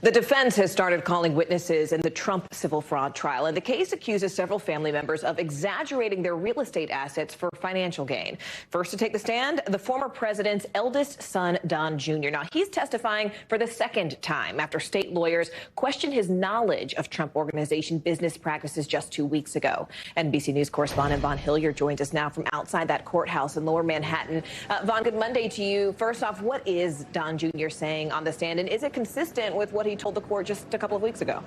The defense has started calling witnesses in the Trump civil fraud trial, and the case accuses several family members of exaggerating their real estate assets for financial gain. First to take the stand, the former president's eldest son, Don Jr. Now, he's testifying for the second time after state lawyers questioned his knowledge of Trump Organization business practices just 2 weeks ago. NBC News correspondent Vaughn Hillyard joins us now from outside that courthouse in Lower Manhattan. Vaughn, good Monday to you. First off, what is Don Jr. saying on the stand, and is it consistent with what he told the court just a couple of weeks ago?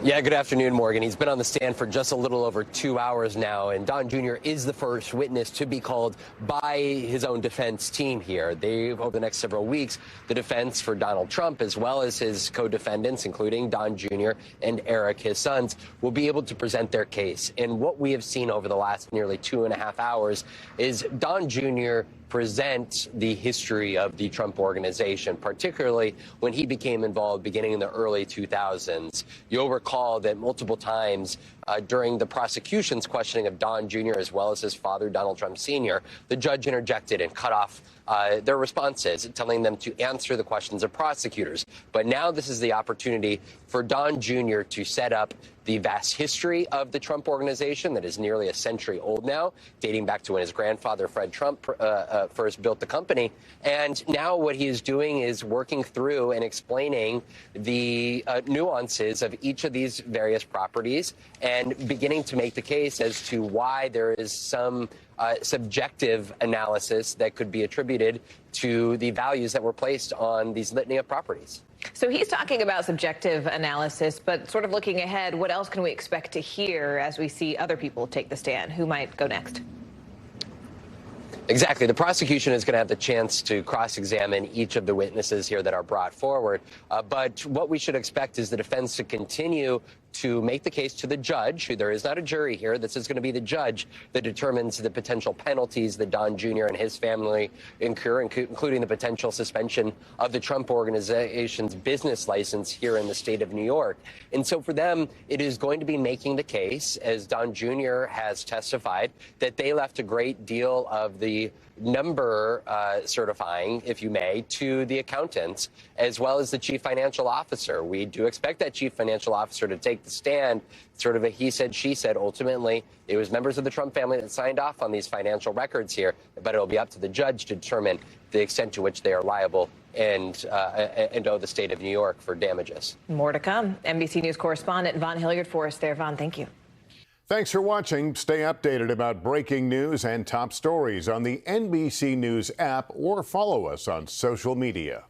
Yeah, good afternoon, Morgan. He's been on the stand for just a little over 2 hours now, and Don Jr. is the first witness to be called by his own defense team here. Over the next several weeks, the defense for Donald Trump, as well as his co-defendants, including Don Jr. and Eric, his sons, will be able to present their case. And what we have seen over the last nearly 2.5 hours is Don Jr. present the history of the Trump Organization, particularly when he became involved beginning in the early 2000s. You'll recall that multiple times during the prosecution's questioning of Don Jr. as well as his father, Donald Trump Sr., the judge interjected and cut off their responses, telling them to answer the questions of prosecutors. But now this is the opportunity for Don Jr. to set up the vast history of the Trump Organization that is nearly a century old now, dating back to when his grandfather, Fred Trump, first built the company. And now what he is doing is working through and explaining the nuances of each of these various properties and beginning to make the case as to why there is some subjective analysis that could be attributed to the values that were placed on these litany of properties. So he's talking about subjective analysis, but sort of looking ahead, what else can we expect to hear as we see other people take the stand? Who might go next? Exactly. The prosecution is going to have the chance to cross-examine each of the witnesses here that are brought forward. But what we should expect is the defense to continue to make the case to the judge. There is not a jury here. This is going to be the judge that determines the potential penalties that Don Jr. and his family incur, including the potential suspension of the Trump Organization's business license here in the state of New York. And so for them, it is going to be making the case, as Don Jr. has testified, that they left a great deal of the number certifying, if you may, to the accountants, as well as the chief financial officer. We do expect that chief financial officer to take the stand, sort of a he said, she said. Ultimately, it was members of the Trump family that signed off on these financial records here, but it'll be up to the judge to determine the extent to which they are liable and owe the state of New York for damages. More to come. NBC News correspondent Vaughn Hillyard for us there. Vaughn, thank you. Thanks for watching. Stay updated about breaking news and top stories on the NBC News app or follow us on social media.